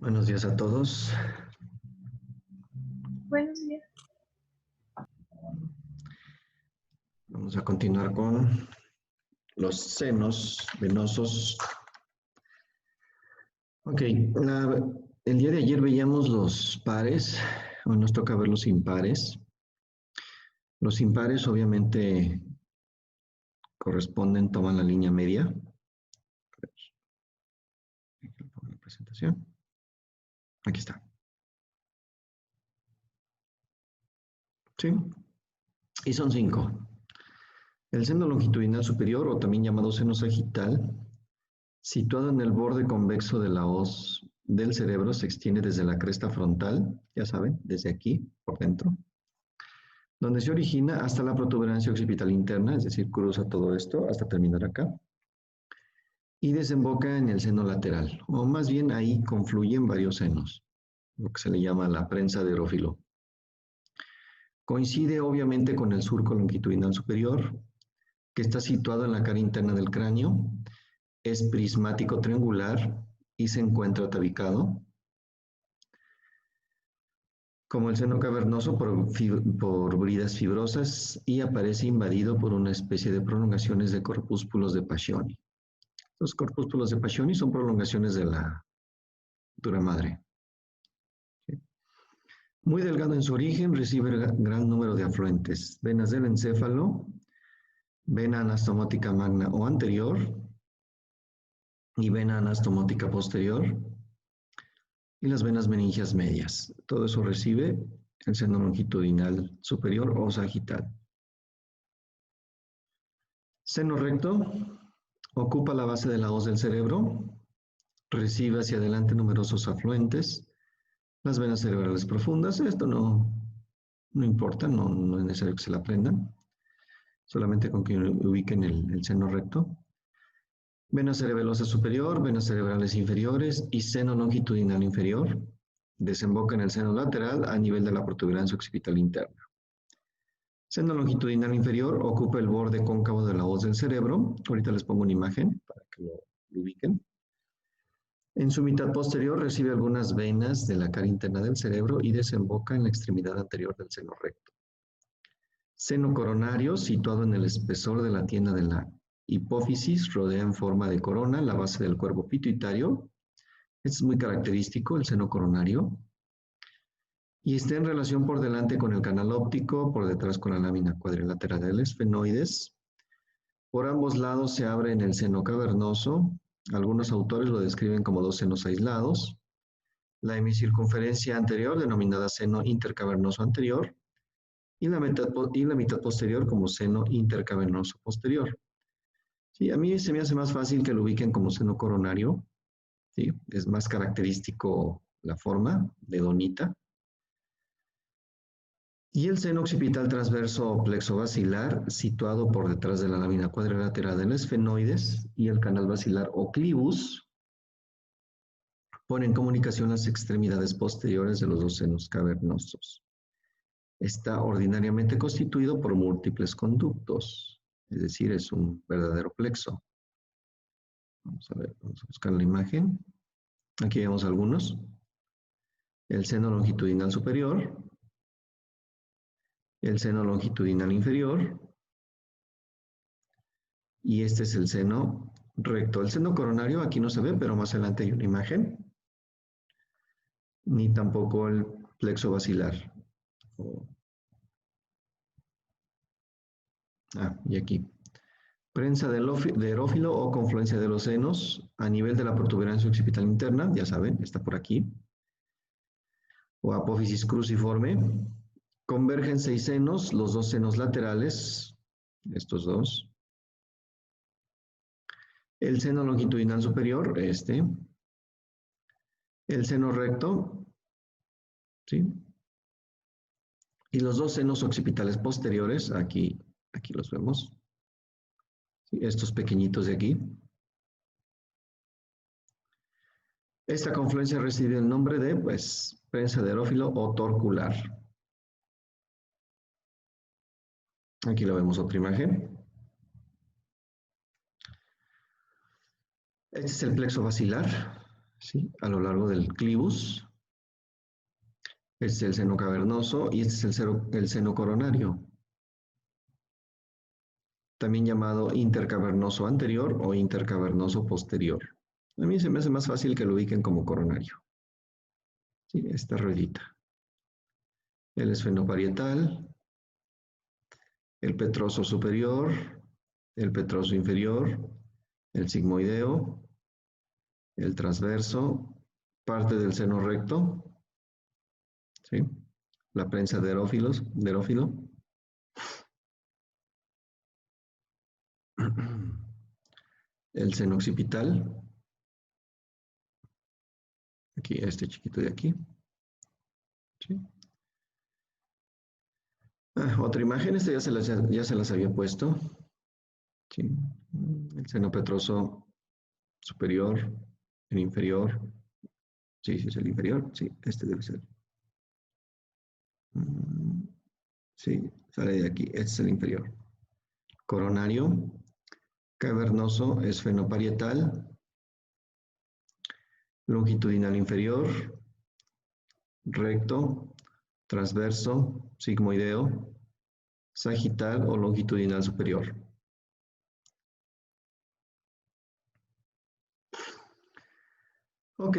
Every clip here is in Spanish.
Buenos días a todos. Buenos días. Vamos a continuar con los senos venosos. Ok, el día de ayer veíamos los pares, hoy nos toca ver los impares. Los impares obviamente corresponden, toman la línea media. Aquí lo pongo en la presentación. Aquí está. ¿Sí? Y son 5. El seno longitudinal superior, o también llamado seno sagital, situado en el borde convexo de la hoz del cerebro, se extiende desde la cresta frontal, ya saben, desde aquí, por dentro, donde se origina hasta la protuberancia occipital interna, es decir, cruza todo esto hasta terminar acá, y desemboca en el seno lateral, o más bien ahí confluyen varios senos, lo que se le llama la prensa de Erófilo. Coincide obviamente con el surco longitudinal superior, que está situado en la cara interna del cráneo, es prismático triangular y se encuentra tabicado, como el seno cavernoso, por bridas fibrosas y aparece invadido por una especie de prolongaciones de corpúsculos de Pacioni. Los corpúsculos de Pacioni son prolongaciones de la dura madre. ¿Sí? Muy delgado en su origen, recibe gran número de afluentes, venas del encéfalo, vena anastomotica magna o anterior y vena anastomotica posterior, y las venas meningias medias. Todo eso recibe el seno longitudinal superior o sagital. Seno recto ocupa la base de la hoz del cerebro, recibe hacia adelante numerosos afluentes, las venas cerebrales profundas. Esto no importa, no es necesario que se la aprendan, solamente con que ubiquen el seno recto. Vena cerebelosa superior, venas cerebrales inferiores y seno longitudinal inferior. Desemboca en el seno lateral a nivel de la protuberancia occipital interna. Seno longitudinal inferior ocupa el borde cóncavo de la hoz del cerebro. Ahorita les pongo una imagen para que lo ubiquen. En su mitad posterior recibe algunas venas de la cara interna del cerebro y desemboca en la extremidad anterior del seno recto. Seno coronario, situado en el espesor de la tienda de la hipófisis, rodea en forma de corona la base del cuerpo pituitario. Este es muy característico, el seno coronario. Y está en relación por delante con el canal óptico, por detrás con la lámina cuadrilateral del esfenoides. Por ambos lados se abre en el seno cavernoso. Algunos autores lo describen como dos senos aislados. La hemicircunferencia anterior, denominada seno intercavernoso anterior, y la mitad posterior como seno intercavernoso posterior. Sí, a mí se me hace más fácil que lo ubiquen como seno coronario. ¿Sí? Es más característico la forma de donita. Y el seno occipital transverso o plexo basilar, situado por detrás de la lámina cuadrilateral del esfenoides y el canal basilar o clivus, pone en comunicación las extremidades posteriores de los dos senos cavernosos. Está ordinariamente constituido por múltiples conductos, es decir, es un verdadero plexo. Vamos a ver, vamos a buscar la imagen. Aquí vemos algunos. El seno longitudinal superior, el seno longitudinal inferior, y este es el seno recto. El seno coronario aquí no se ve, pero más adelante hay una imagen. Ni tampoco el plexo basilar. Y aquí. Prensa de Erófilo o confluencia de los senos a nivel de la protuberancia occipital interna, ya saben, está por aquí. O apófisis cruciforme. Convergen 6 senos, los dos senos laterales, estos dos. El seno longitudinal superior, este. El seno recto, ¿sí? Y los dos senos occipitales posteriores, aquí los vemos. ¿Sí? Estos pequeñitos de aquí. Esta confluencia recibe el nombre de, pues, prensa de Erófilo o torcular. Aquí lo vemos otra imagen. Este es el plexo basilar. ¿sí? A lo largo del clivus. Este es el seno cavernoso y este es el seno coronario, también llamado intercavernoso anterior o intercavernoso posterior. A mí se me hace más fácil que lo ubiquen como coronario. ¿Sí? Esta ruedita. El esfenoparietal, el petroso superior, el petroso inferior, el sigmoideo, el transverso, parte del seno recto, ¿sí? La prensa de erófilo, el seno occipital, aquí este chiquito de aquí, ¿sí? Otra imagen, esta ya se las había puesto, ¿sí? El seno petroso superior, el inferior, sí, sí es el inferior, sí, este debe ser. Sí, sale de aquí, este es el inferior. Coronario, cavernoso, esfenoparietal, longitudinal inferior, recto, transverso, sigmoideo, sagital o longitudinal superior. Ok,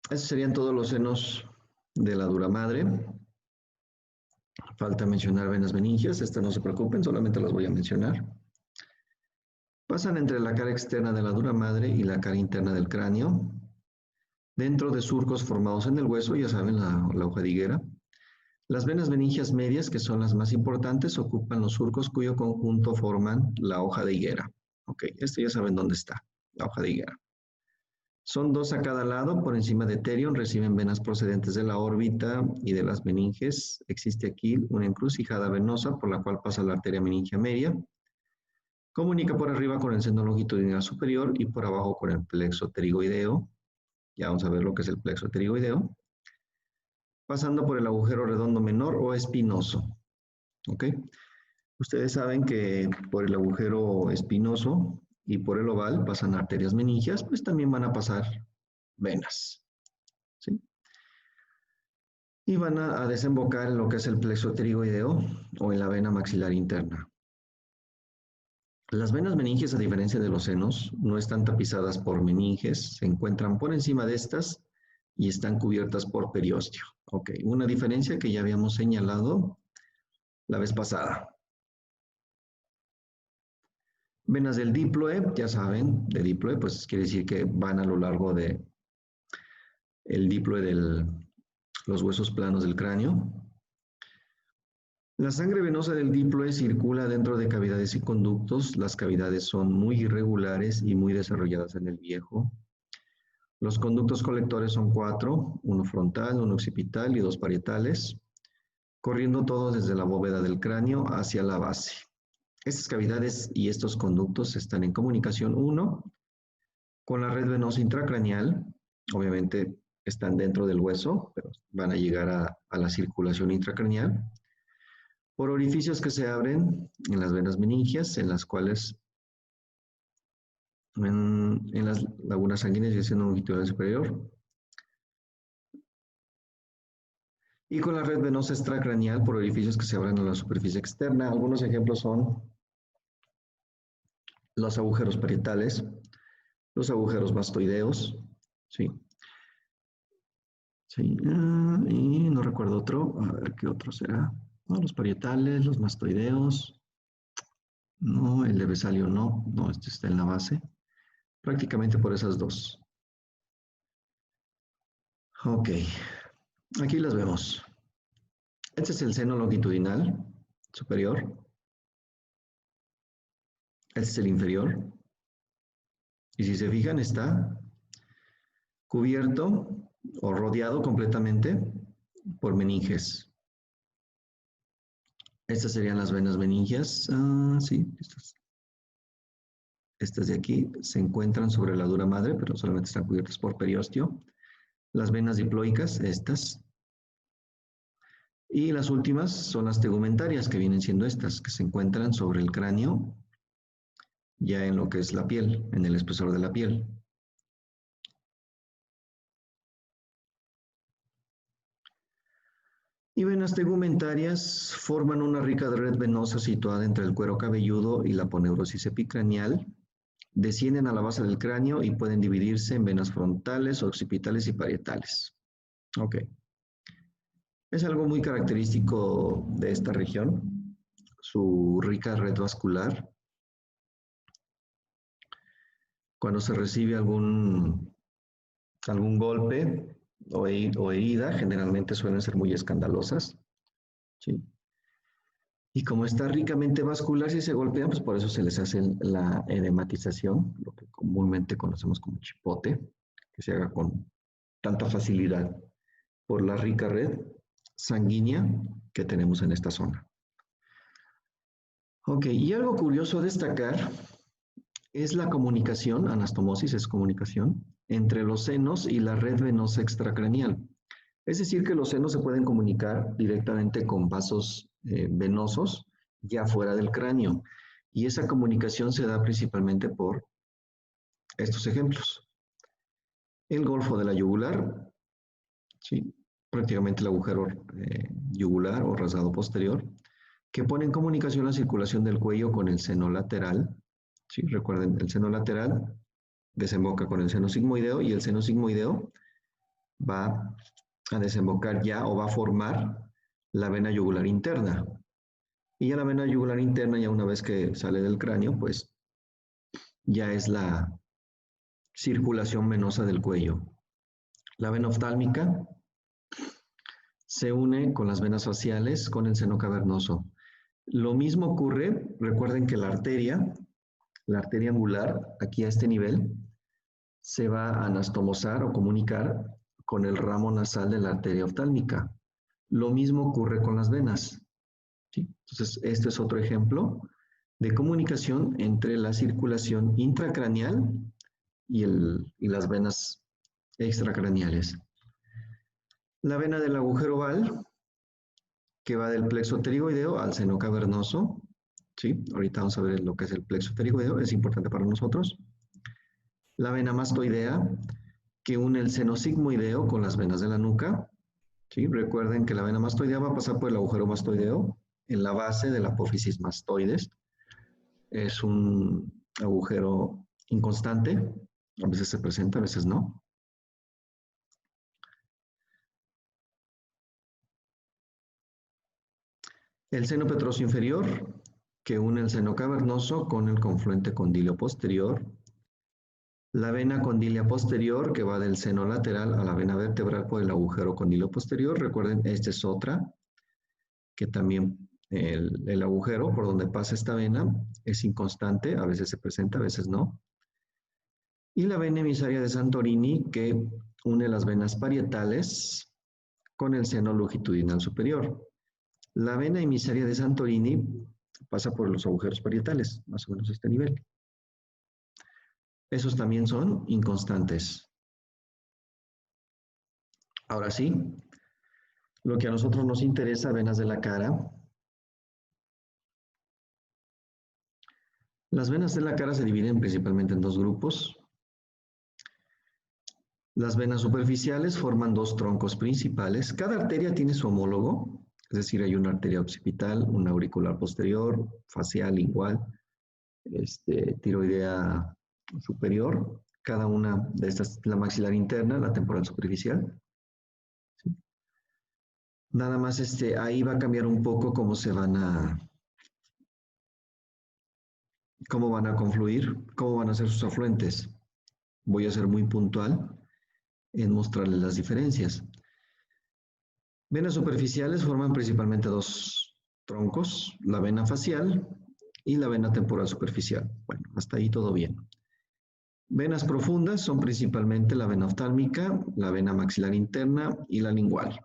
esos serían todos los senos de la dura madre. Falta mencionar venas meningias, estas no se preocupen, solamente las voy a mencionar. Pasan entre la cara externa de la dura madre y la cara interna del cráneo, dentro de surcos formados en el hueso, ya saben, la hoja de higuera. Las venas meningias medias, que son las más importantes, ocupan los surcos cuyo conjunto forman la hoja de higuera. Ok, esto ya saben dónde está, la hoja de higuera. Son dos a cada lado, por encima de Terion, reciben venas procedentes de la órbita y de las meninges. Existe aquí una encrucijada venosa por la cual pasa la arteria meningia media. Comunica por arriba con el seno longitudinal superior y por abajo con el plexo pterigoideo. Ya vamos a ver lo que es el plexo pterigoideo. Pasando por el agujero redondo menor o espinoso. ¿Ok? Ustedes saben que por el agujero espinoso y por el oval pasan arterias meningias, pues también van a pasar venas. ¿Sí? Y van a desembocar en lo que es el plexo pterigoideo o en la vena maxilar interna. Las venas meninges, a diferencia de los senos, no están tapizadas por meninges, se encuentran por encima de estas y están cubiertas por periósteo. Ok, una diferencia que ya habíamos señalado la vez pasada. Venas del diploe, ya saben, de diploe, pues quiere decir que van a lo largo de el diploe de los huesos planos del cráneo. La sangre venosa del diploe circula dentro de cavidades y conductos. Las cavidades son muy irregulares y muy desarrolladas en el viejo. Los conductos colectores son 4, uno frontal, uno occipital y 2 parietales, corriendo todos desde la bóveda del cráneo hacia la base. Estas cavidades y estos conductos están en comunicación, uno, con la red venosa intracraneal, obviamente están dentro del hueso, pero van a llegar a la circulación intracraneal, por orificios que se abren en las venas meningias, en las cuales en las lagunas sanguíneas y el seno longitudinal superior, y con la red venosa extracraneal por orificios que se abren en la superficie externa. Algunos ejemplos son los agujeros parietales, los agujeros mastoideos, ¿sí? Sí, y no recuerdo otro, a ver qué otro será. No, los parietales, los mastoideos, no, el de Vesalio no, no, este está en la base. Prácticamente por esas dos. Ok, aquí las vemos. Este es el seno longitudinal superior. Este es el inferior. Y si se fijan, está cubierto o rodeado completamente por meninges. Estas serían las venas meningias. Sí, estas de aquí se encuentran sobre la dura madre, pero solamente están cubiertas por periósteo. Las venas diploicas, estas. Y las últimas son las tegumentarias, que vienen siendo estas, que se encuentran sobre el cráneo, ya en lo que es la piel, en el espesor de la piel. Y venas tegumentarias forman una rica red venosa situada entre el cuero cabelludo y la aponeurosis epicranial. Descienden a la base del cráneo y pueden dividirse en venas frontales, occipitales y parietales. Ok. Es algo muy característico de esta región, su rica red vascular. Cuando se recibe algún golpe o herida, generalmente suelen ser muy escandalosas, ¿sí? Y como está ricamente vascular, si se golpean, pues por eso se les hace la edematización, lo que comúnmente conocemos como chipote, que se haga con tanta facilidad por la rica red sanguínea que tenemos en esta zona. Ok, y algo curioso a destacar es la comunicación, anastomosis es comunicación, entre los senos y la red venosa extracraneal. Es decir, que los senos se pueden comunicar directamente con vasos venosos ya fuera del cráneo. Y esa comunicación se da principalmente por estos ejemplos. El golfo de la yugular, ¿sí? Prácticamente el agujero yugular o rasgado posterior, que pone en comunicación la circulación del cuello con el seno lateral. ¿Sí? Recuerden, el seno lateral desemboca con el seno sigmoideo y el seno sigmoideo va a desembocar ya o va a formar la vena yugular interna. Y ya la vena yugular interna, ya una vez que sale del cráneo, pues ya es la circulación venosa del cuello. La vena oftálmica se une con las venas faciales con el seno cavernoso. Lo mismo ocurre, recuerden que la arteria angular, aquí a este nivel, se va a anastomosar o comunicar con el ramo nasal de la arteria oftálmica. Lo mismo ocurre con las venas. ¿Sí? Entonces, este es otro ejemplo de comunicación entre la circulación intracraneal y las venas extracraneales. La vena del agujero oval, que va del plexo pterigoideo al seno cavernoso. ¿Sí? Ahorita vamos a ver lo que es el plexo pterigoideo, es importante para nosotros. La vena mastoidea, que une el seno sigmoideo con las venas de la nuca. ¿Sí? Recuerden que la vena mastoidea va a pasar por el agujero mastoideo en la base de la apófisis mastoides. Es un agujero inconstante, a veces se presenta, a veces no. El seno petroso inferior, que une el seno cavernoso con el confluente condilio posterior. La vena condilia posterior, que va del seno lateral a la vena vertebral por el agujero condilio posterior. Recuerden, esta es otra, que también el agujero por donde pasa esta vena es inconstante, a veces se presenta, a veces no. Y la vena emisaria de Santorini, que une las venas parietales con el seno longitudinal superior. La vena emisaria de Santorini pasa por los agujeros parietales, más o menos a este nivel. Esos también son inconstantes. Ahora sí, lo que a nosotros nos interesa, venas de la cara. Las venas de la cara se dividen principalmente en dos grupos. Las venas superficiales forman dos troncos principales. Cada arteria tiene su homólogo, es decir, hay una arteria occipital, una auricular posterior, facial igual, tiroidea superior. Cada una de estas, la maxilar interna, la temporal superficial. ¿Sí? Nada más ahí va a cambiar un poco cómo van a confluir, cómo van a ser sus afluentes. Voy a ser muy puntual en mostrarles las diferencias. Venas superficiales forman principalmente dos troncos, la vena facial y la vena temporal superficial. Bueno, hasta ahí todo bien. Venas profundas son principalmente la vena oftálmica, la vena maxilar interna y la lingual.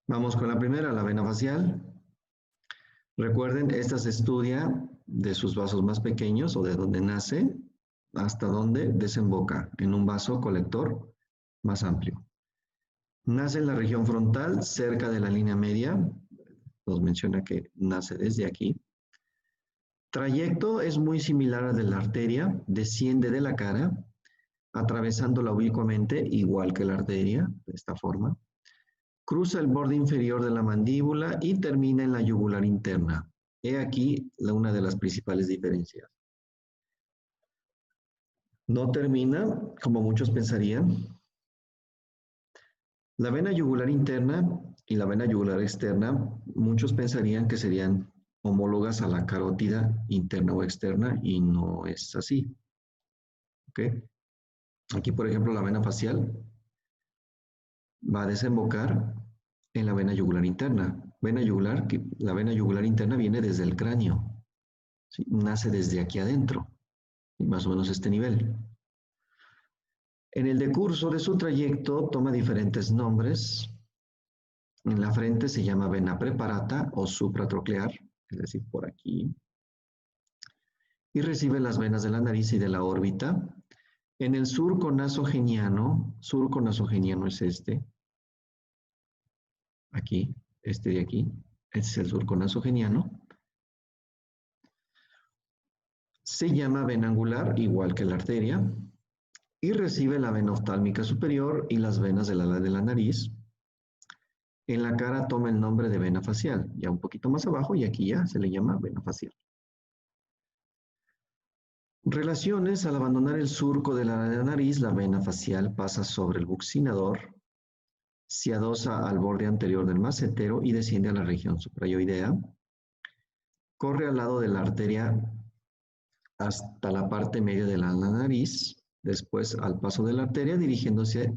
Vamos con la primera, la vena facial. Recuerden, esta se estudia de sus vasos más pequeños o de donde nace hasta donde desemboca en un vaso colector más amplio. Nace en la región frontal, cerca de la línea media. Nos menciona que nace desde aquí. Trayecto es muy similar al de la arteria, desciende de la cara atravesándola oblicuamente, igual que la arteria, de esta forma. Cruza el borde inferior de la mandíbula y termina en la yugular interna. He aquí una de las principales diferencias. No termina, como muchos pensarían. La vena yugular interna y la vena yugular externa, muchos pensarían que serían homólogas a la carótida interna o externa y no es así. ¿Ok? Aquí, por ejemplo, la vena facial va a desembocar en la vena yugular interna. La vena yugular interna viene desde el cráneo, ¿sí? Nace desde aquí adentro, ¿sí? Más o menos este nivel. En el decurso de su trayecto toma diferentes nombres. En la frente se llama vena preparata o supratroclear, es decir, por aquí. Y recibe las venas de la nariz y de la órbita. En el surco nasogeniano es este, aquí, este de aquí, este es el surco nasogeniano. Se llama vena angular, igual que la arteria, y recibe la vena oftálmica superior y las venas del ala de la nariz. En la cara toma el nombre de vena facial, ya un poquito más abajo, y aquí ya se le llama vena facial. Relaciones: al abandonar el surco de la nariz, la vena facial pasa sobre el buccinador, se adosa al borde anterior del macetero y desciende a la región suprayoidea. Corre al lado de la arteria hasta la parte media de la nariz. Después, al paso de la arteria, dirigiéndose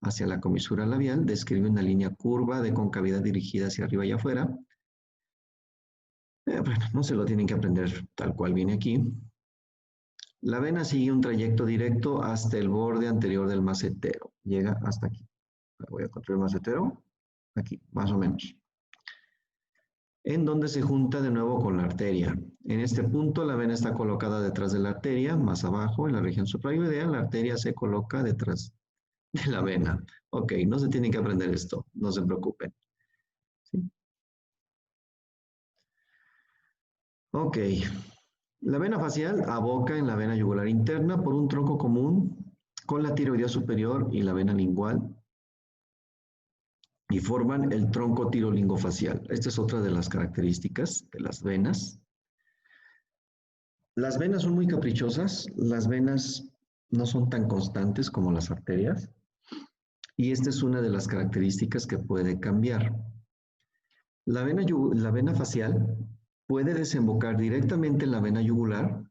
hacia la comisura labial, describe una línea curva de concavidad dirigida hacia arriba y afuera. Bueno, no se lo tienen que aprender tal cual viene aquí. La vena sigue un trayecto directo hasta el borde anterior del macetero. Llega hasta aquí. Voy a construir el macetero. Aquí, más o menos. En donde se junta de nuevo con la arteria. En este punto la vena está colocada detrás de la arteria, más abajo en la región suprayoidea, la arteria se coloca detrás de la vena. Ok, no se tienen que aprender esto, no se preocupen. ¿Sí? Ok, la vena facial aboca en la vena yugular interna por un tronco común con la tiroidea superior y la vena lingual y forman el tronco tirolingofacial. Esta es otra de las características de las venas. Las venas son muy caprichosas, las venas no son tan constantes como las arterias y esta es una de las características que puede cambiar. La vena facial puede desembocar directamente en la vena yugular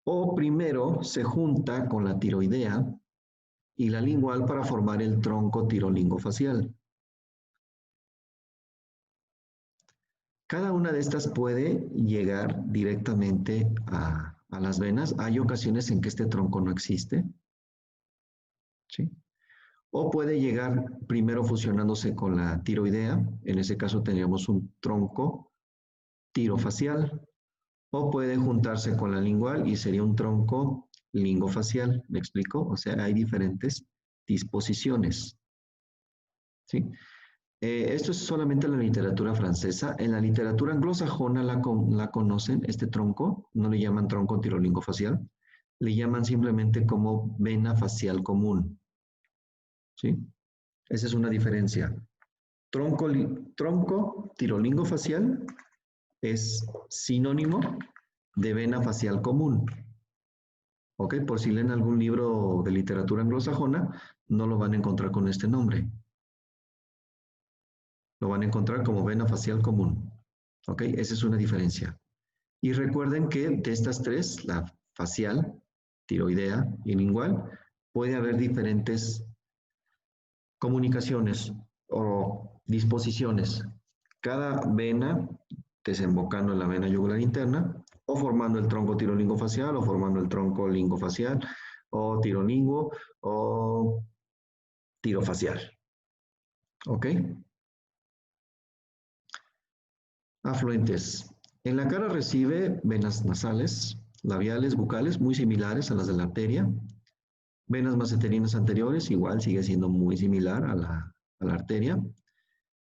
o primero se junta con la tiroidea y la lingual para formar el tronco tirolingofacial. Cada una de estas puede llegar directamente a las venas. Hay ocasiones en que este tronco no existe, ¿sí? O puede llegar primero fusionándose con la tiroidea. En ese caso tendríamos un tronco tirofacial. O puede juntarse con la lingual y sería un tronco lingofacial. ¿Me explico? O sea, hay diferentes disposiciones, ¿sí? Esto es solamente en la literatura francesa. En la literatura anglosajona la conocen, este tronco, no le llaman tronco tirolingofacial, le llaman simplemente como vena facial común. ¿Sí? Esa es una diferencia. Tronco tirolingofacial es sinónimo de vena facial común. ¿Ok? Por si leen algún libro de literatura anglosajona, no lo van a encontrar con este nombre. Lo van a encontrar como vena facial común. ¿Ok? Esa es una diferencia. Y recuerden que de estas tres, la facial, tiroidea y lingual, puede haber diferentes comunicaciones o disposiciones. Cada vena desembocando en la vena yugular interna o formando el tronco tirolingofacial o formando el tronco lingofacial o tirolingo o tirofacial. ¿Ok? Afluentes. En la cara recibe venas nasales, labiales, bucales, muy similares a las de la arteria. Venas maceterinas anteriores, igual sigue siendo muy similar a la arteria.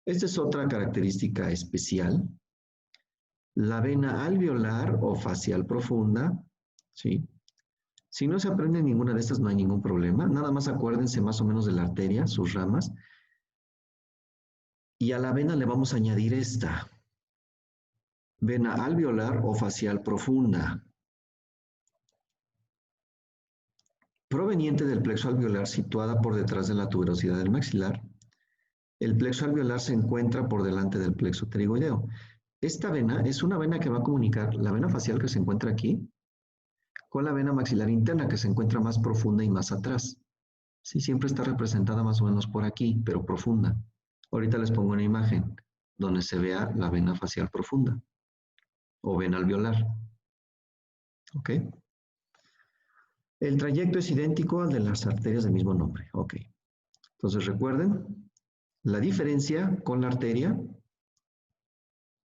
Esta es otra característica especial. La vena alveolar o facial profunda, ¿sí? Si no se aprende ninguna de estas, no hay ningún problema. Nada más acuérdense más o menos de la arteria, sus ramas. Y a la vena le vamos a añadir esta. Vena alveolar o facial profunda. Proveniente del plexo alveolar situada por detrás de la tuberosidad del maxilar. El plexo alveolar se encuentra por delante del plexo pterigoideo. Esta vena es una vena que va a comunicar la vena facial que se encuentra aquí con la vena maxilar interna que se encuentra más profunda y más atrás. Sí, siempre está representada más o menos por aquí, pero profunda. Ahorita les pongo una imagen donde se vea la vena facial profunda o vena alveolar. ¿Ok? El trayecto es idéntico al de las arterias del mismo nombre. Ok. Entonces recuerden, la diferencia con la arteria,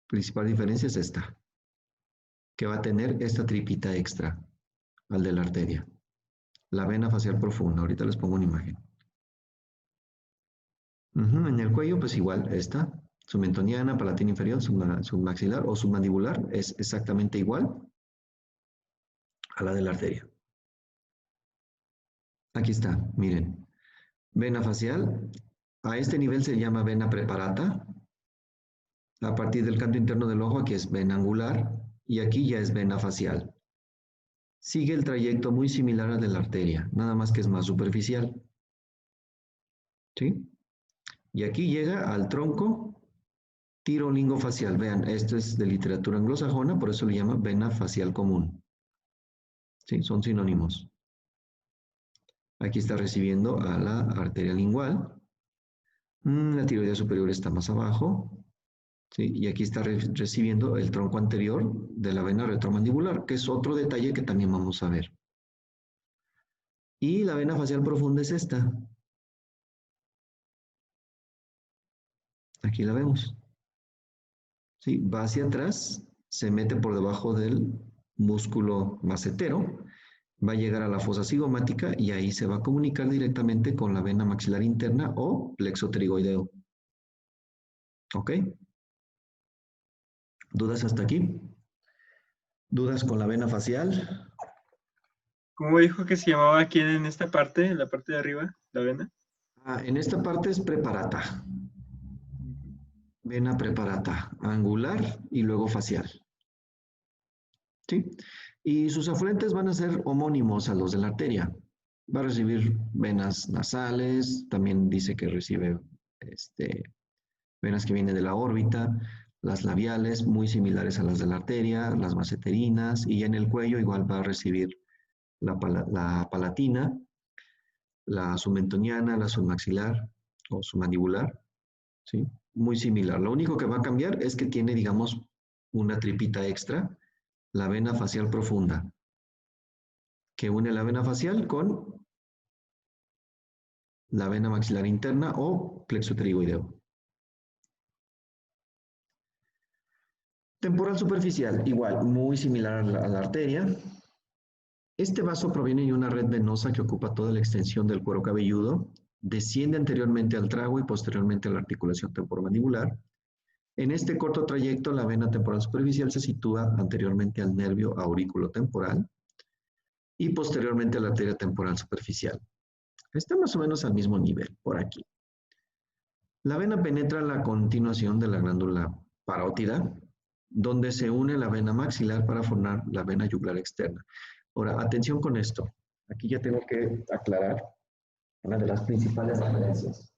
principal diferencia es esta, que va a tener esta tripita extra al de la arteria. La vena facial profunda. Ahorita les pongo una imagen. En el cuello, pues igual, esta. Submentoniana, palatina inferior, submaxilar o submandibular es exactamente igual a la de la arteria. Aquí está, miren. Vena facial. A este nivel se llama vena preparata. A partir del canto interno del ojo, aquí es vena angular. Y aquí ya es vena facial. Sigue el trayecto muy similar al de la arteria, nada más que es más superficial. ¿Sí? Y aquí llega al tronco tirolingofacial. Vean, esto es de literatura anglosajona, por eso le llama vena facial común. ¿Sí? Son sinónimos. Aquí está recibiendo a la arteria lingual. La tiroidea superior está más abajo. ¿Sí? Y aquí está recibiendo el tronco anterior de la vena retromandibular, que es otro detalle que también vamos a ver. Y la vena facial profunda es esta. Aquí la vemos. ¿Sí? Va hacia atrás, se mete por debajo del músculo macetero, va a llegar a la fosa cigomática y ahí se va a comunicar directamente con la vena maxilar interna o plexo pterigoideo. ¿Ok? ¿Dudas hasta aquí? ¿Dudas con la vena facial? ¿Cómo dijo que se llamaba quién en esta parte, en la parte de arriba, la vena? En esta parte es preparata. Vena preparata, angular y luego facial. ¿Sí? Y sus afluentes van a ser homónimos a los de la arteria. Va a recibir venas nasales, también dice que recibe venas que vienen de la órbita, las labiales, muy similares a las de la arteria, las maceterinas, y en el cuello igual va a recibir la palatina, la submentoniana, la submaxilar o submandibular, ¿sí? Muy similar. Lo único que va a cambiar es que tiene, digamos, una tripita extra, la vena facial profunda, que une la vena facial con la vena maxilar interna o plexo pterigoideo. Temporal superficial, igual, muy similar a la arteria. Este vaso proviene de una red venosa que ocupa toda la extensión del cuero cabelludo, desciende anteriormente al trago y posteriormente a la articulación temporomandibular. En este corto trayecto, la vena temporal superficial se sitúa anteriormente al nervio auriculotemporal y posteriormente a la arteria temporal superficial. Está más o menos al mismo nivel, por aquí. La vena penetra la continuación de la glándula parótida, donde se une la vena maxilar para formar la vena yugular externa. Ahora, atención con esto. Aquí ya tengo que aclarar una de las principales diferencias.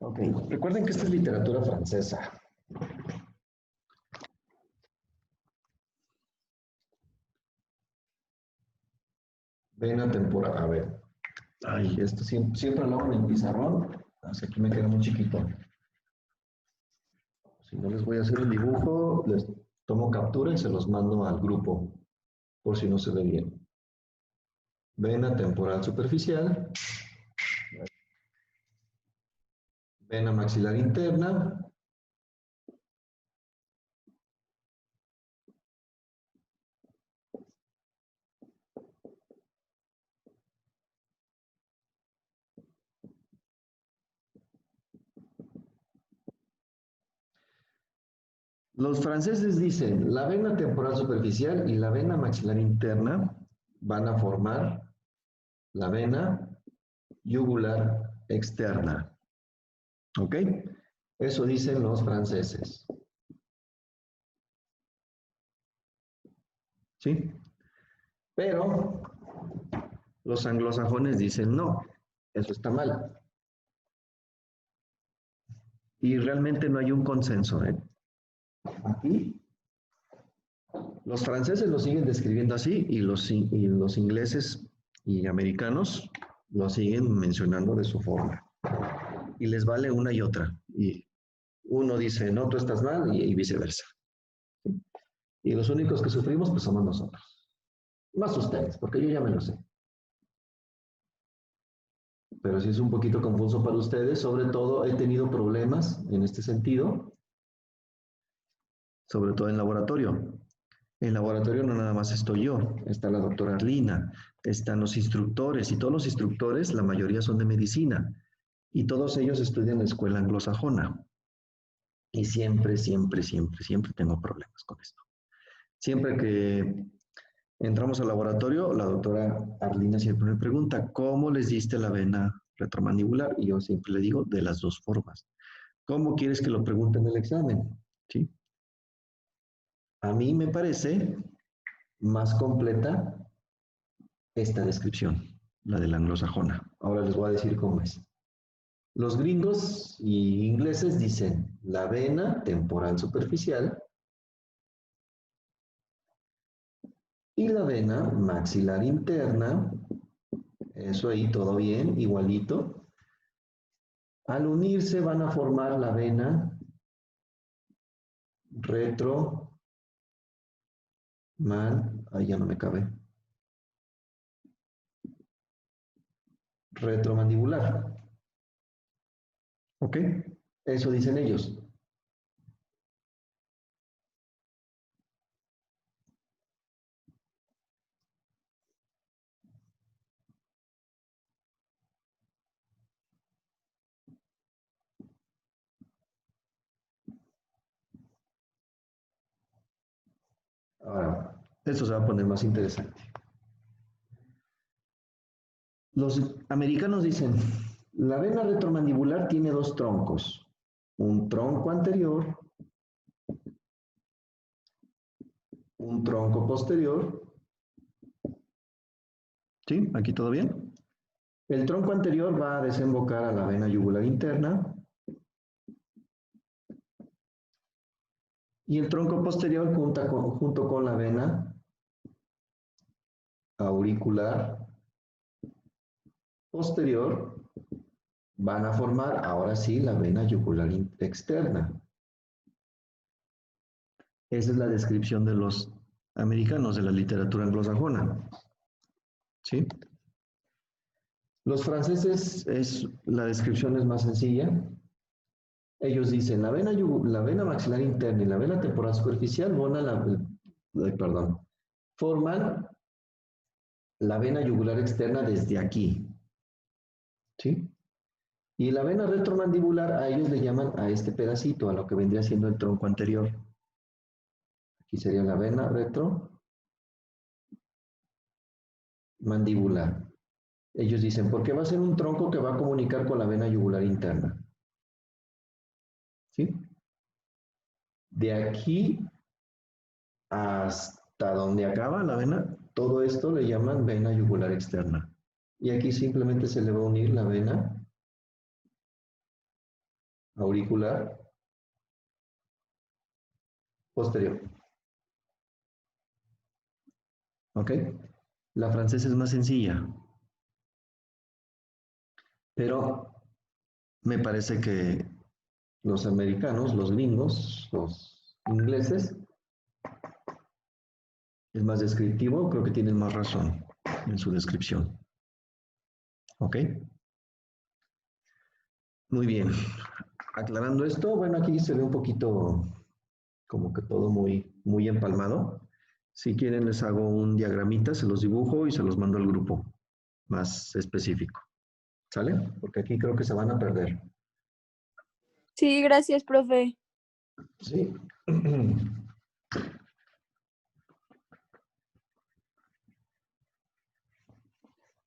Ok, recuerden que esta es literatura francesa. Vena temporal, a ver. Ay, esto siempre lo hago en el pizarrón, así que me queda muy chiquito. Si no les voy a hacer un dibujo, les tomo captura y se los mando al grupo, por si no se ve bien. Vena temporal superficial, vena maxilar interna, Los franceses dicen, la vena temporal superficial y la vena maxilar interna van a formar la vena yugular externa. ¿Ok? Eso dicen los franceses. ¿Sí? Pero los anglosajones dicen, no, eso está mal. Y realmente no hay un consenso, ¿eh? Aquí los franceses lo siguen describiendo así y los ingleses y americanos lo siguen mencionando de su forma. Y les vale una y otra. Y uno dice, no, tú estás mal y viceversa. Y los únicos que sufrimos, pues somos nosotros. Más ustedes, porque yo ya me lo sé. Pero sí es un poquito confuso para ustedes. Sobre todo he tenido problemas en este sentido, sobre todo en laboratorio. En laboratorio no nada más estoy yo, está la doctora Arlina, están los instructores y todos los instructores, la mayoría son de medicina y todos ellos estudian en la escuela anglosajona. Y siempre, siempre, siempre, siempre tengo problemas con esto. Siempre que entramos al laboratorio, la doctora Arlina siempre me pregunta, ¿cómo les diste la vena retromandibular? Y yo siempre le digo, de las dos formas. ¿Cómo quieres que lo pregunten en el examen? ¿Sí? A mí me parece más completa esta descripción, la de la anglosajona. Ahora les voy a decir cómo es. Los gringos y ingleses dicen la vena temporal superficial y la vena maxilar interna, eso ahí todo bien, igualito. Al unirse van a formar la vena ahí ya no me cabe, retromandibular. ¿Ok? Eso dicen ellos. Ahora, esto se va a poner más interesante. Los americanos dicen, la vena retromandibular tiene dos troncos, un tronco anterior, un tronco posterior. ¿Sí? ¿Aquí todo bien? El tronco anterior va a desembocar a la vena yugular interna y el tronco posterior junto con la vena auricular posterior van a formar ahora sí la vena yugular externa. Esa es la descripción de los americanos de la literatura anglosajona. ¿Sí? Los franceses, la descripción es más sencilla. Ellos dicen, la vena maxilar interna y la vena temporal superficial forman la vena yugular externa desde aquí. ¿Sí? Y la vena retromandibular, a ellos le llaman a este pedacito, a lo que vendría siendo el tronco anterior. Aquí sería la vena retromandibular. Ellos dicen, porque va a ser un tronco que va a comunicar con la vena yugular interna. ¿Sí? De aquí hasta donde acaba la vena, todo esto le llaman vena yugular externa. Y aquí simplemente se le va a unir la vena auricular posterior. ¿Ok? La francesa es más sencilla, pero me parece que los americanos, los gringos, los ingleses, es más descriptivo, creo que tienen más razón en su descripción. ¿Ok? Muy bien. Aclarando esto, bueno, aquí se ve un poquito como que todo muy, muy empalmado. Si quieren les hago un diagramita, se los dibujo y se los mando al grupo más específico. ¿Sale? Porque aquí creo que se van a perder. Sí, gracias, profe. Sí.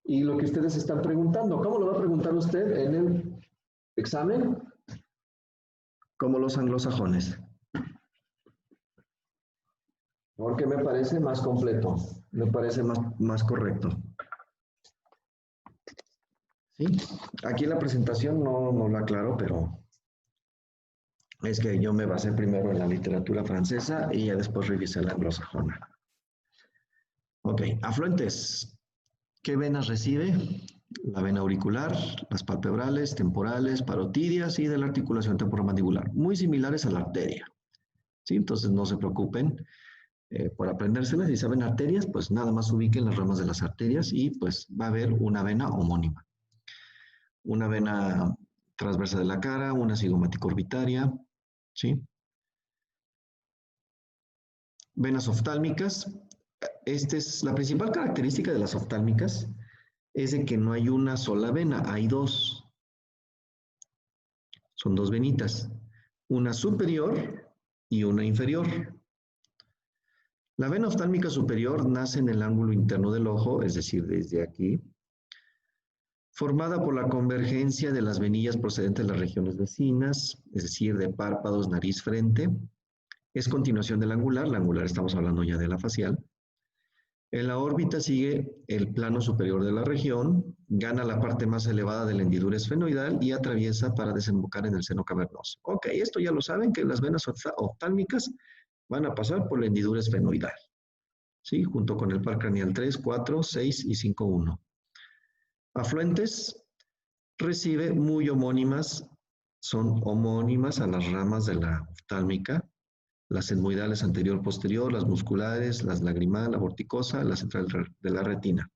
Y lo que ustedes están preguntando, ¿cómo lo va a preguntar usted en el examen? Como los anglosajones. Porque me parece más completo, me parece más correcto. ¿Sí? Aquí en la presentación no lo aclaro, pero es que yo me basé primero en la literatura francesa y ya después revisé la anglosajona. Ok, afluentes. ¿Qué venas recibe? La vena auricular, las palpebrales, temporales, parotidias y de la articulación temporomandibular. Muy similares a la arteria. ¿Sí? Entonces no se preocupen por aprendérselas. Si saben arterias, pues nada más ubiquen las ramas de las arterias y pues va a haber una vena homónima. Una vena transversa de la cara, una cigomática orbitaria, ¿sí? Venas oftálmicas. La principal característica de las oftálmicas es de que no hay una sola vena, hay dos. Son dos venitas, una superior y una inferior. La vena oftálmica superior nace en el ángulo interno del ojo, es decir, desde aquí, formada por la convergencia de las venillas procedentes de las regiones vecinas, es decir, de párpados, nariz, frente. Es continuación del angular, la angular estamos hablando ya de la facial. En la órbita sigue el plano superior de la región, gana la parte más elevada de la hendidura esfenoidal y atraviesa para desembocar en el seno cavernoso. Ok, esto ya lo saben, que las venas oftálmicas van a pasar por la hendidura esfenoidal, ¿sí? Junto con el par craneal 3, 4, 6 y 5, 1. Afluentes recibe muy homónimas, son homónimas a las ramas de la oftálmica, las etmoidales anterior-posterior, las musculares, las lagrimal, la vorticosa, la central de la retina.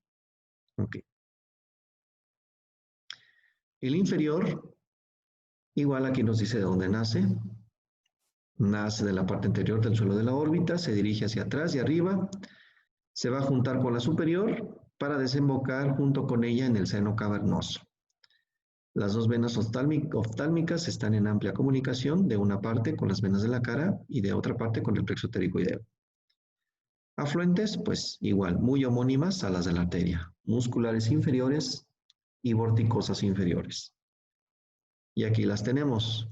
Okay. El inferior, igual aquí nos dice de dónde nace. Nace de la parte anterior del suelo de la órbita, se dirige hacia atrás y arriba, se va a juntar con la superior para desembocar junto con ella en el seno cavernoso. Las dos venas oftálmicas están en amplia comunicación, de una parte con las venas de la cara y de otra parte con el plexo pterigoideo. Afluentes, pues igual, muy homónimas a las de la arteria, musculares inferiores y vorticosas inferiores. Y aquí las tenemos.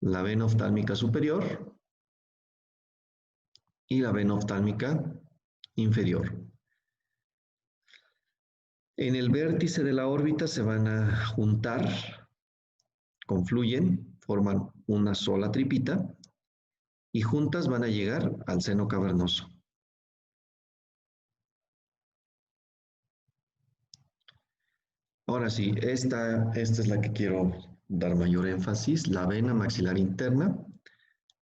La vena oftálmica superior y la vena oftálmica inferior. En el vértice de la órbita se van a juntar, confluyen, forman una sola tripita y juntas van a llegar al seno cavernoso. Ahora sí, esta es la que quiero dar mayor énfasis, la vena maxilar interna,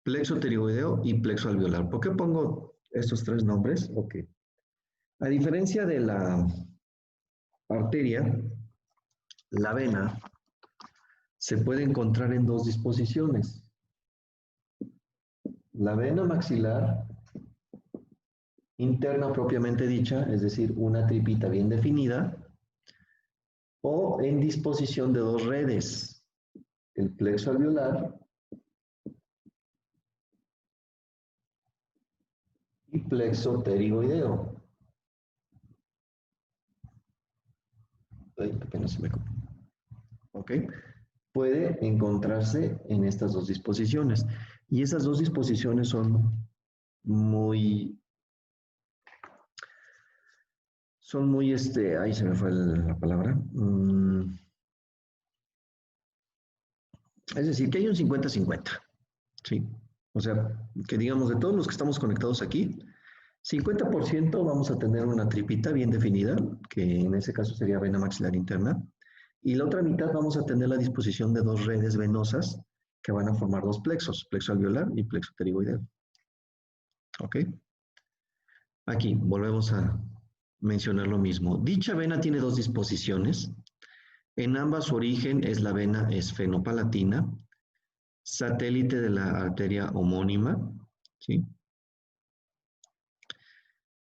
plexo pterigoideo y plexo alveolar. ¿Por qué pongo estos tres nombres? Ok. A diferencia de la arteria, la vena se puede encontrar en dos disposiciones. La vena maxilar interna propiamente dicha, es decir, una tripita bien definida, o en disposición de dos redes, el plexo alveolar y plexo pterigoideo. Ay, apenas se me... ¿Ok? Puede encontrarse en estas dos disposiciones. Y esas dos disposiciones son muy, ahí se me fue la palabra. Es decir, que hay un 50-50, ¿sí? O sea, que digamos, de todos los que estamos conectados aquí, 50% vamos a tener una tripita bien definida, que en ese caso sería vena maxilar interna, y la otra mitad vamos a tener la disposición de dos redes venosas que van a formar dos plexos, plexo alveolar y plexo pterigoideo. ¿Ok? Aquí volvemos a mencionar lo mismo. Dicha vena tiene dos disposiciones. En ambas su origen es la vena esfenopalatina, satélite de la arteria homónima, ¿sí?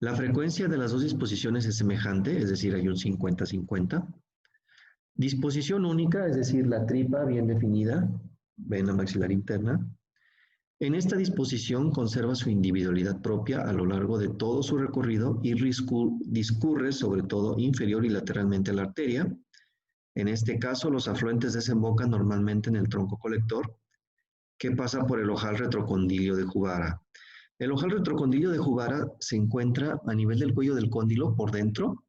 La frecuencia de las dos disposiciones es semejante, es decir, hay un 50-50. Disposición única, es decir, la tripa bien definida, vena maxilar interna. En esta disposición conserva su individualidad propia a lo largo de todo su recorrido y discurre sobre todo inferior y lateralmente a la arteria. En este caso, los afluentes desembocan normalmente en el tronco colector, que pasa por el ojal retrocondilio de Juvara. El ojal retrocondilio de Juvara se encuentra a nivel del cuello del cóndilo por dentro,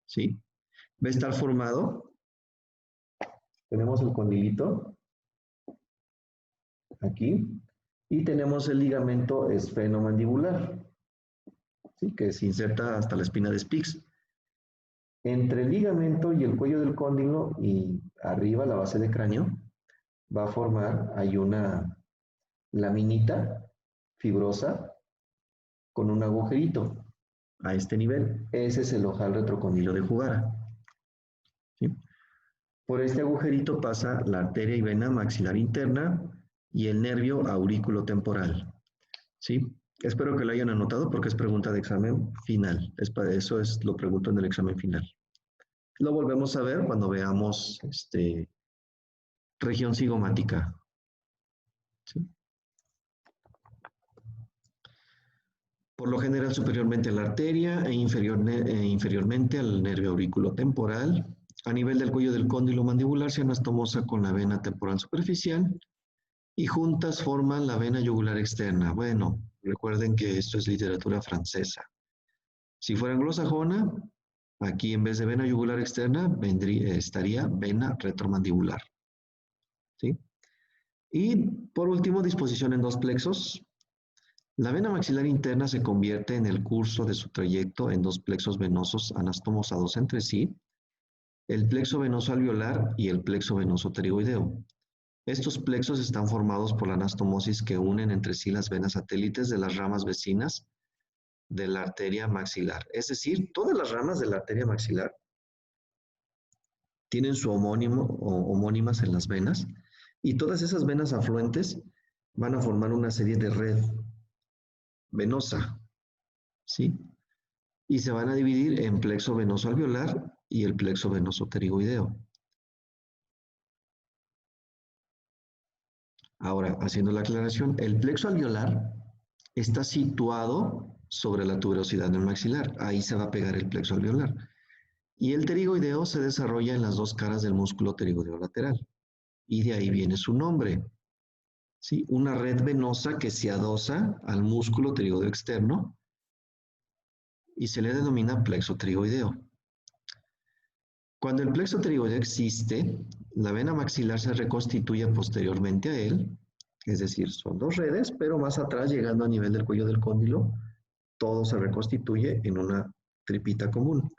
¿sí? Va a estar formado, tenemos el condilito aquí, y tenemos el ligamento esfenomandibular, ¿sí? Que se inserta hasta la espina de Spix. Entre el ligamento y el cuello del cóndilo y arriba la base de cráneo va a formar, hay una laminita fibrosa con un agujerito a este nivel. Ese es el ojal retrocondilo de Juvara, ¿sí? Por este agujerito pasa la arteria y vena maxilar interna y el nervio aurículo temporal, ¿sí? Espero que lo hayan anotado porque es pregunta de examen final. Eso lo pregunto en el examen final. Lo volvemos a ver cuando veamos región cigomática, ¿sí? Por lo general superiormente a la arteria e inferiormente al nervio aurículo temporal. A nivel del cuello del cóndilo mandibular se anastomosa con la vena temporal superficial y juntas forman la vena yugular externa. Bueno, recuerden que esto es literatura francesa. Si fuera anglosajona, aquí en vez de vena yugular externa estaría vena retromandibular, ¿sí? Y por último, disposición en dos plexos. La vena maxilar interna se convierte en el curso de su trayecto en dos plexos venosos anastomosados entre sí, el plexo venoso alveolar y el plexo venoso pterigoideo. Estos plexos están formados por la anastomosis que unen entre sí las venas satélites de las ramas vecinas de la arteria maxilar. Es decir, todas las ramas de la arteria maxilar tienen su homónimo o homónimas en las venas y todas esas venas afluentes van a formar una serie de red venosa, ¿sí? Y se van a dividir en plexo venoso alveolar y el plexo venoso pterigoideo. Ahora, haciendo la aclaración, el plexo alveolar está situado sobre la tuberosidad del maxilar. Ahí se va a pegar el plexo alveolar. Y el pterigoideo se desarrolla en las dos caras del músculo pterigoideo lateral. Y de ahí viene su nombre, ¿sí? Una red venosa que se adosa al músculo pterigoideo externo y se le denomina plexo pterigoideo. Cuando el plexo pterigoideo existe, la vena maxilar se reconstituye posteriormente a él, es decir, son dos redes, pero más atrás, llegando a nivel del cuello del cóndilo, todo se reconstituye en una tripita común,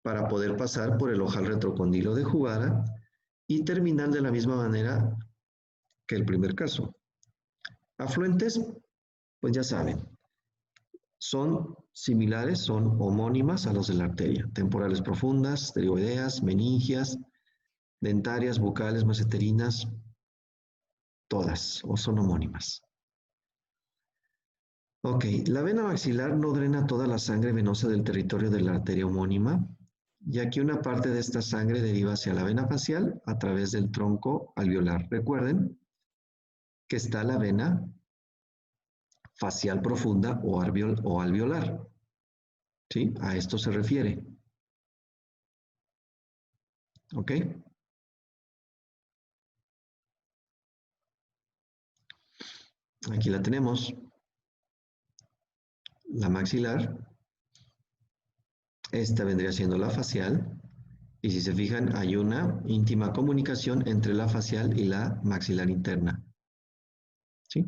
para poder pasar por el ojal retrocondilo de Juvara y terminar de la misma manera que el primer caso. Afluentes, pues ya saben, son similares, son homónimas a los de la arteria, temporales profundas, pterigoideas, meningias, dentarias, bucales, mesenterinas, todas, o son homónimas. Ok, la vena maxilar no drena toda la sangre venosa del territorio de la arteria homónima, ya que una parte de esta sangre deriva hacia la vena facial a través del tronco alveolar. Recuerden que está la vena facial profunda o alveolar, ¿sí? A esto se refiere. ¿Ok? Aquí la tenemos. La maxilar. Esta vendría siendo la facial. Y si se fijan, hay una íntima comunicación entre la facial y la maxilar interna, ¿sí?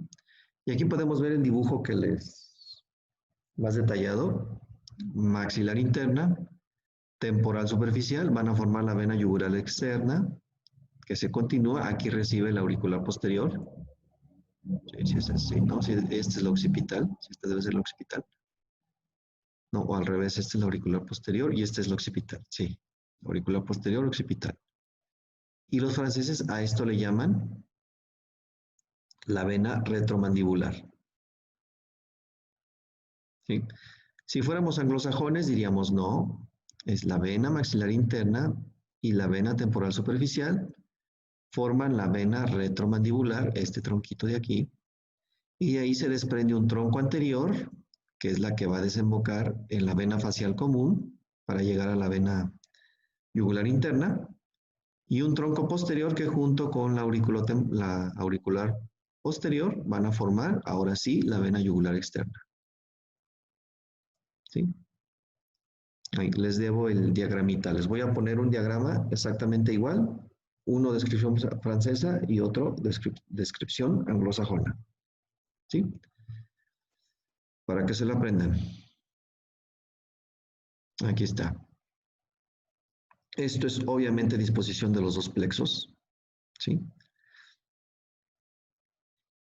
Y aquí podemos ver el dibujo que les más detallado. Maxilar interna, temporal superficial, van a formar la vena yugular externa, que se continúa. Aquí recibe la auricular posterior. Sí, sí es así, ¿no? Sí, este es el occipital. Sí, este debe ser el occipital. No, o al revés, este es la auricular posterior y este es el occipital. Sí, auricular posterior, occipital. Y los franceses a esto le llaman la vena retromandibular, ¿sí? Si fuéramos anglosajones diríamos no, es la vena maxilar interna y la vena temporal superficial forman la vena retromandibular, este tronquito de aquí, y de ahí se desprende un tronco anterior, que es la que va a desembocar en la vena facial común para llegar a la vena yugular interna, y un tronco posterior que junto con la auricular posterior van a formar, ahora sí, la vena yugular externa. ¿Sí? Ahí les debo el diagramita. Les voy a poner un diagrama exactamente igual, uno descripción francesa y otro descripción anglosajona. ¿Sí? Para que se lo aprendan. Aquí está. Esto es obviamente disposición de los dos plexos. ¿Sí?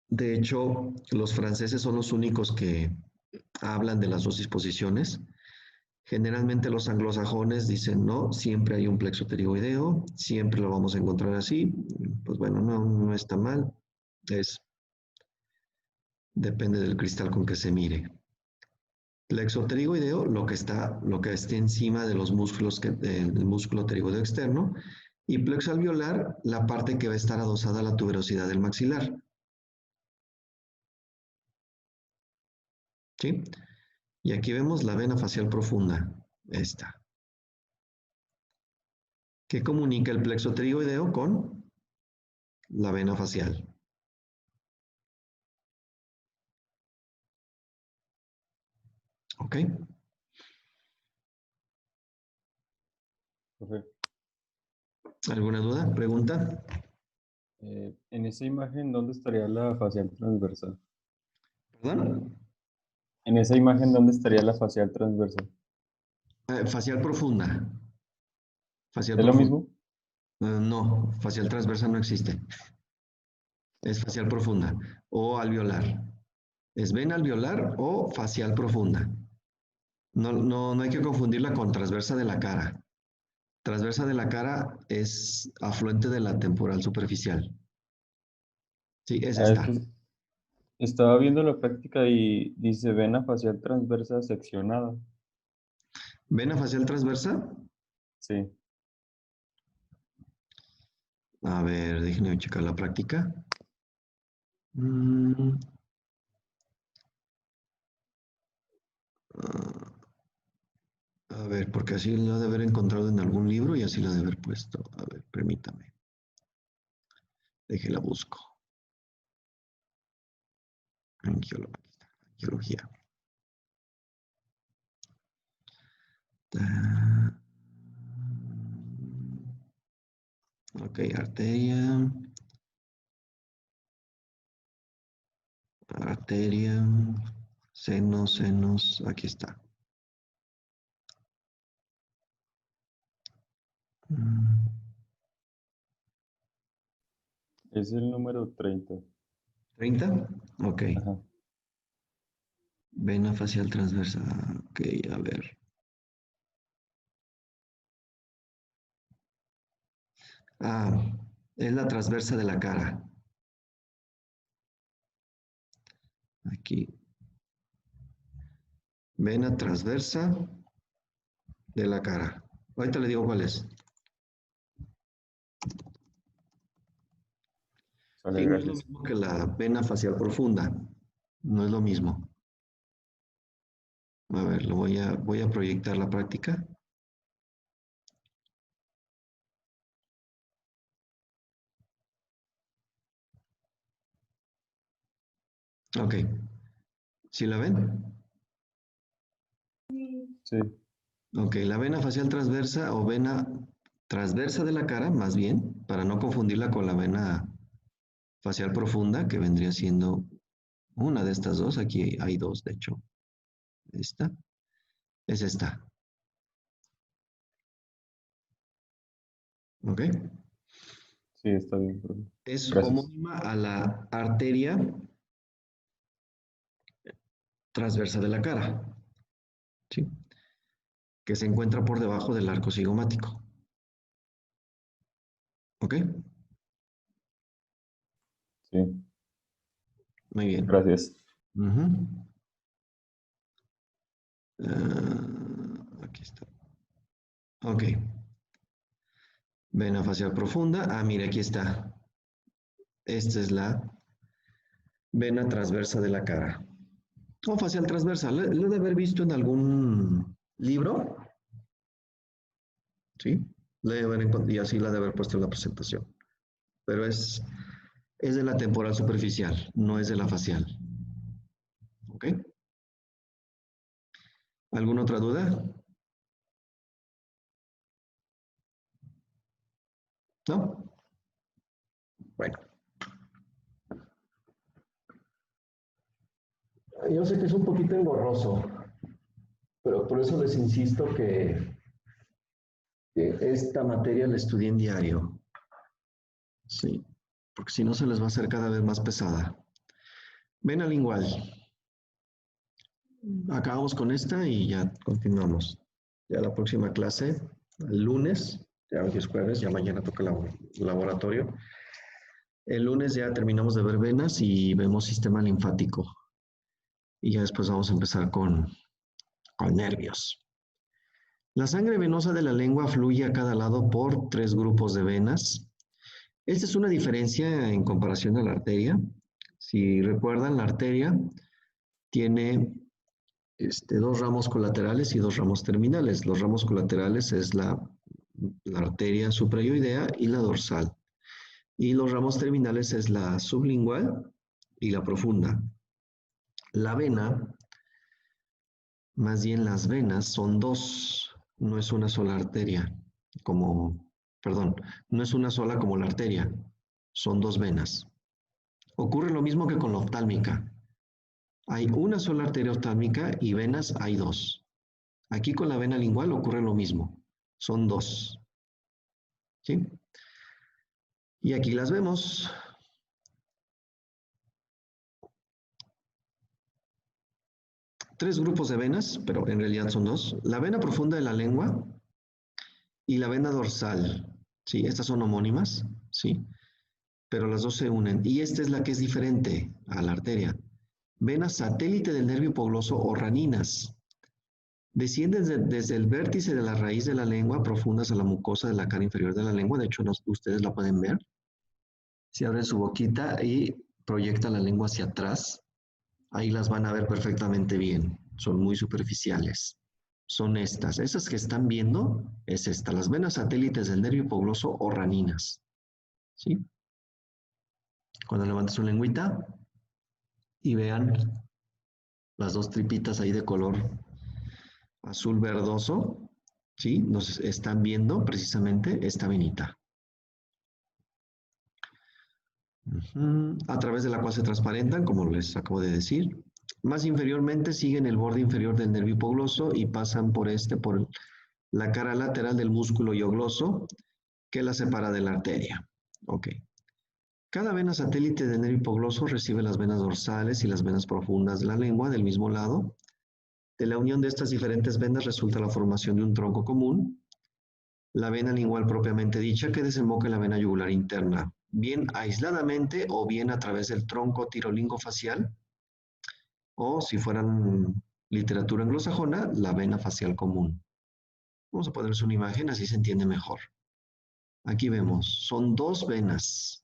De hecho, los franceses son los únicos que hablan de las dos disposiciones. Generalmente los anglosajones dicen no, siempre hay un plexo pterigoideo, siempre lo vamos a encontrar así. Pues bueno, no está mal. Depende del cristal con que se mire. Plexo pterigoideo, lo que esté encima de los músculos, del músculo pterigoideo externo, y plexo alveolar, la parte que va a estar adosada a la tuberosidad del maxilar. ¿Sí? Y aquí vemos la vena facial profunda, esta, que comunica el plexo pterigoideo con la vena facial. ¿Ok? Profe, ¿Alguna duda? ¿Pregunta? en esa imagen, ¿dónde estaría la facial transversal? ¿Perdón? En esa imagen, ¿dónde estaría la facial transversal? Facial profunda. Facial ¿Es lo profunda. mismo? No, facial transversa no existe. Es facial profunda o alveolar. Es vena alveolar o facial profunda. No hay que confundirla con transversa de la cara. Transversa de la cara es afluente de la temporal superficial. Sí, es Ah, es esta. que estaba viendo la práctica y dice vena facial transversa seccionada. Vena facial transversa. Sí. A ver, déjenme checar la práctica. Mm, ah, a ver, porque así lo ha de haber encontrado en algún libro y así lo ha de haber puesto. A ver, permítame. Déjela busco. Angiología. Ok, arteria, senos, aquí está. Mm, Es el número 30. 30, ok. Ajá. Vena facial transversa, ok, a ver. Ah, es la transversa de la cara. Aquí. Vena transversa de la cara. Ahorita le digo cuál es. Sale, Sí, no es lo gracias. mismo que la vena facial profunda. No es lo mismo. A ver, voy a proyectar la práctica. Ok. ¿Sí la ven? Sí. Ok, la vena facial transversa o vena transversa de la cara, más bien, para no confundirla con la vena facial profunda, que vendría siendo una de estas dos. Aquí hay dos, de hecho. Esta es esta. ¿Ok? Sí, está bien, profe. Es Gracias. homónima a la arteria transversa de la cara, ¿sí? Que se encuentra por debajo del arco cigomático. ¿Ok? Sí, Muy bien. gracias. Ujú. Aquí está. Ok. Vena facial profunda. Ah, mire, aquí está. Esta es la vena transversa de la cara. O facial transversa. Lo de haber visto en algún libro. ¿Sí? Y así la de haber puesto en la presentación. Pero es de la temporal superficial, no es de la facial. ¿Ok? ¿Alguna otra duda? ¿No? Bueno. Yo sé que es un poquito engorroso, pero por eso les insisto que esta materia la estudien en diario. Sí, porque si no se les va a hacer cada vez más pesada. Vena lingual. Acabamos con esta y ya continuamos. Ya la próxima clase, el lunes, ya hoy es jueves, ya mañana toca el laboratorio. El lunes ya terminamos de ver venas y vemos sistema linfático. Y ya después vamos a empezar con nervios. La sangre venosa de la lengua fluye a cada lado por 3 grupos de venas. Esta es una diferencia en comparación a la arteria. Si recuerdan, la arteria tiene 2 ramos colaterales y 2 ramos terminales. Los ramos colaterales es la arteria suprayoidea y la dorsal. Y los ramos terminales es la sublingual y la profunda. La vena, más bien las venas, son 2, no es una sola arteria, no es una sola como la arteria, son 2 venas. Ocurre lo mismo que con la oftálmica. Hay una sola arteria oftálmica y venas hay 2. Aquí con la vena lingual ocurre lo mismo, son 2. ¿Sí? Y aquí las vemos. Tres grupos de venas, pero en realidad son 2. La vena profunda de la lengua y la vena dorsal. Sí, estas son homónimas, sí, pero las 2 se unen. Y esta es la que es diferente a la arteria. Vena satélite del nervio hipogloso o raninas. Descienden desde el vértice de la raíz de la lengua profundas a la mucosa de la cara inferior de la lengua. De hecho, ustedes la pueden ver. Si abren su boquita y proyectan la lengua hacia atrás, ahí las van a ver perfectamente bien. Son muy superficiales. Son estas. Esas que están viendo es esta, las venas satélites del nervio hipogloso o raninas. ¿Sí? Cuando levanten su lengüita y vean las 2 tripitas ahí de color azul verdoso, ¿sí? Nos están viendo precisamente esta venita. A través de la cual se transparentan, como les acabo de decir. Más inferiormente siguen el borde inferior del nervio hipogloso y pasan por la cara lateral del músculo hiogloso que la separa de la arteria. Ok. Cada vena satélite del nervio hipogloso recibe las venas dorsales y las venas profundas de la lengua del mismo lado. De la unión de estas diferentes venas resulta la formación de un tronco común, la vena lingual propiamente dicha, que desemboca en la vena yugular interna, bien aisladamente o bien a través del tronco tirolingofacial, o si fueran literatura anglosajona, la vena facial común. Vamos a ponerles una imagen, así se entiende mejor. Aquí vemos, son 2 venas.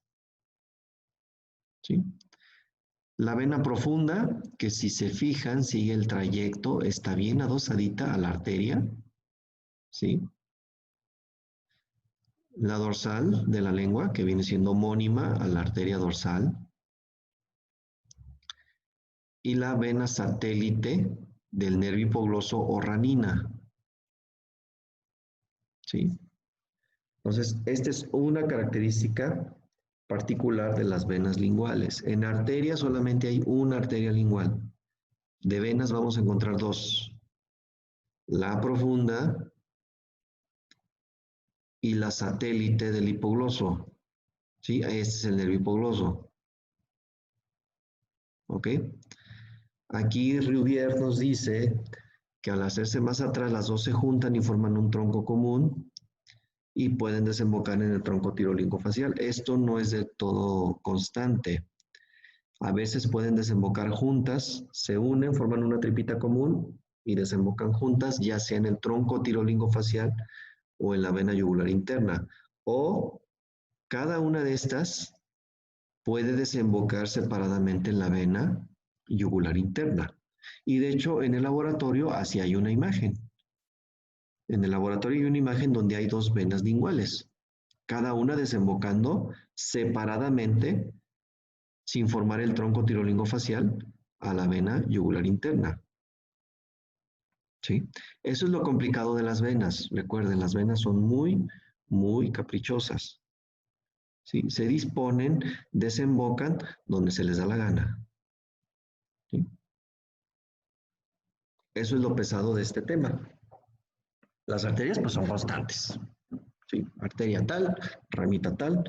¿Sí? La vena profunda, que si se fijan, sigue el trayecto, está bien adosadita a la arteria. ¿Sí? La dorsal de la lengua, que viene siendo homónima a la arteria dorsal. Y la vena satélite del nervio hipogloso o ranina. ¿Sí? Entonces, esta es una característica particular de las venas linguales. En arteria solamente hay una arteria lingual. De venas vamos a encontrar 2. La profunda y la satélite del hipogloso. ¿Sí? Este es el nervio hipogloso. ¿Ok? Aquí Riubier nos dice que al hacerse más atrás las 2 se juntan y forman un tronco común y pueden desembocar en el tronco tirolingofacial. Esto no es de todo constante. A veces pueden desembocar juntas, se unen, forman una tripita común y desembocan juntas, ya sea en el tronco tirolingofacial o en la vena yugular interna. O cada una de estas puede desembocar separadamente en la vena yugular interna. Y de hecho, en el laboratorio así hay una imagen. En el laboratorio hay una imagen donde hay dos venas linguales, cada una desembocando separadamente, sin formar el tronco tirolingofacial, a la vena yugular interna. ¿Sí? Eso es lo complicado de las venas. Recuerden, las venas son muy, muy caprichosas. ¿Sí? Se disponen, desembocan donde se les da la gana. ¿Sí? Eso es lo pesado de este tema. Las arterias pues son constantes. ¿Sí? Arteria tal, ramita tal,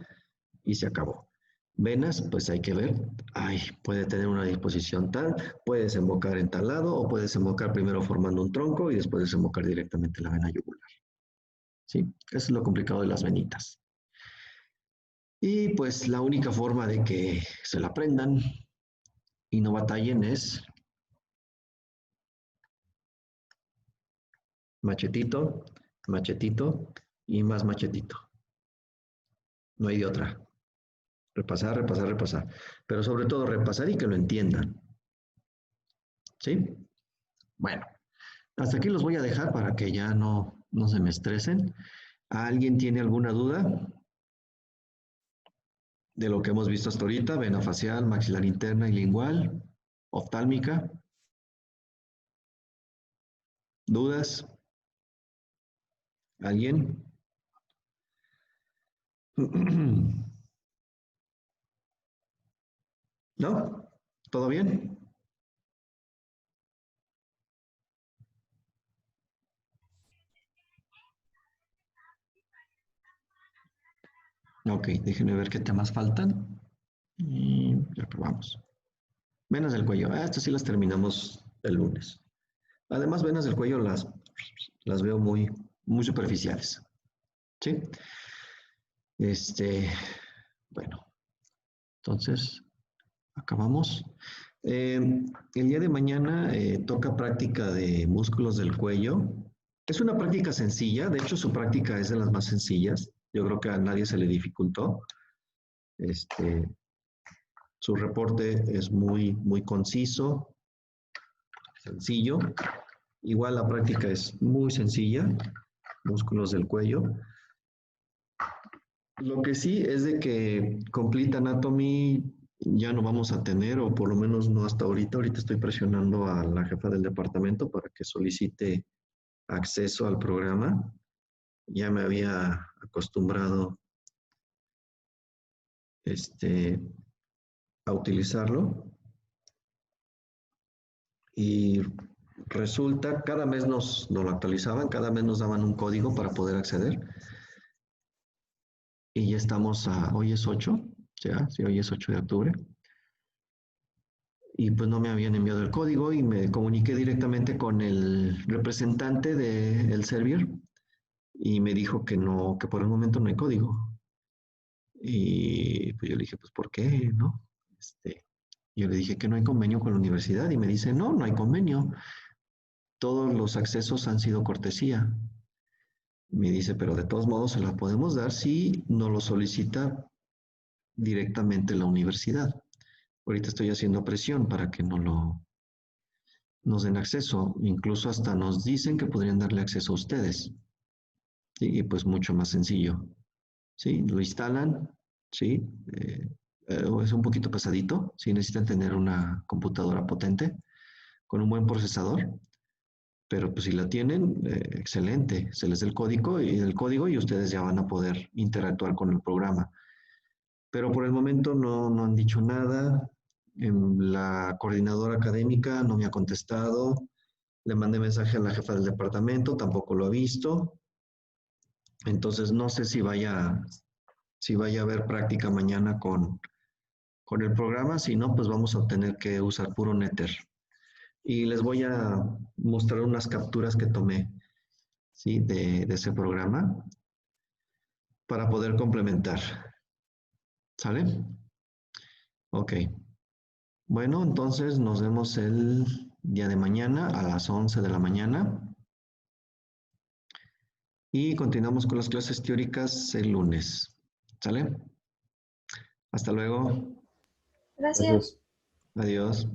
y se acabó. Venas, pues hay que ver, puede tener una disposición tal, puede desembocar en tal lado, o puede desembocar primero formando un tronco y después desembocar directamente en la vena yugular. ¿Sí? Eso es lo complicado de las venitas. Y pues la única forma de que se la aprendan y no batallen es machetito, machetito y más machetito. No hay de otra. Repasar, repasar, repasar. Pero sobre todo repasar y que lo entiendan. ¿Sí? Bueno, hasta aquí los voy a dejar para que ya no se me estresen. ¿Alguien tiene alguna duda de lo que hemos visto hasta ahorita? Vena facial, maxilar interna y lingual, oftálmica. ¿Dudas? ¿Alguien? ¿No? ¿Todo bien? Ok, déjenme ver qué temas faltan. Y ya probamos. Venas del cuello. Estas sí las terminamos el lunes. Además, venas del cuello las veo muy, muy superficiales. ¿Sí? Bueno, entonces, acabamos. El día de mañana toca práctica de músculos del cuello. Es una práctica sencilla, de hecho su práctica es de las más sencillas. Yo creo que a nadie se le dificultó. Su reporte es muy, muy conciso, sencillo. Igual la práctica es muy sencilla, músculos del cuello. Lo que sí es de que Complete Anatomy ya no vamos a tener, o por lo menos no hasta ahorita. Ahorita estoy presionando a la jefa del departamento para que solicite acceso al programa. Ya me había acostumbrado a utilizarlo. Y resulta, cada mes nos lo actualizaban, cada mes nos daban un código para poder acceder. Y ya estamos hoy es 8, ya, sí, hoy es 8 de octubre. Y pues no me habían enviado el código y me comuniqué directamente con el representante del server y me dijo que no, que por el momento no hay código. Y pues yo le dije, pues ¿por qué? ¿No? Yo le dije que no hay convenio con la universidad y me dice, no, no hay convenio. Todos los accesos han sido cortesía. Me dice, pero de todos modos se la podemos dar si nos lo solicita directamente la universidad. Ahorita estoy haciendo presión para que nos den acceso. Incluso hasta nos dicen que podrían darle acceso a ustedes. ¿Sí? Y pues mucho más sencillo. ¿Sí? Lo instalan, ¿sí? Es un poquito pesadito, ¿sí? Necesitan tener una computadora potente con un buen procesador, pero pues si la tienen, excelente. Se les da el código y ustedes ya van a poder interactuar con el programa. Pero por el momento no han dicho nada. La coordinadora académica no me ha contestado. Le mandé mensaje a la jefa del departamento, tampoco lo ha visto. Entonces no sé si vaya a haber práctica mañana con el programa. Si no, pues vamos a tener que usar puro Nether. Y les voy a mostrar unas capturas que tomé, ¿sí? de ese programa para poder complementar. ¿Sale? Ok. Bueno, entonces nos vemos el día de mañana a las 11 de la mañana. Y continuamos con las clases teóricas el lunes. ¿Sale? Hasta luego. Gracias. Gracias. Adiós.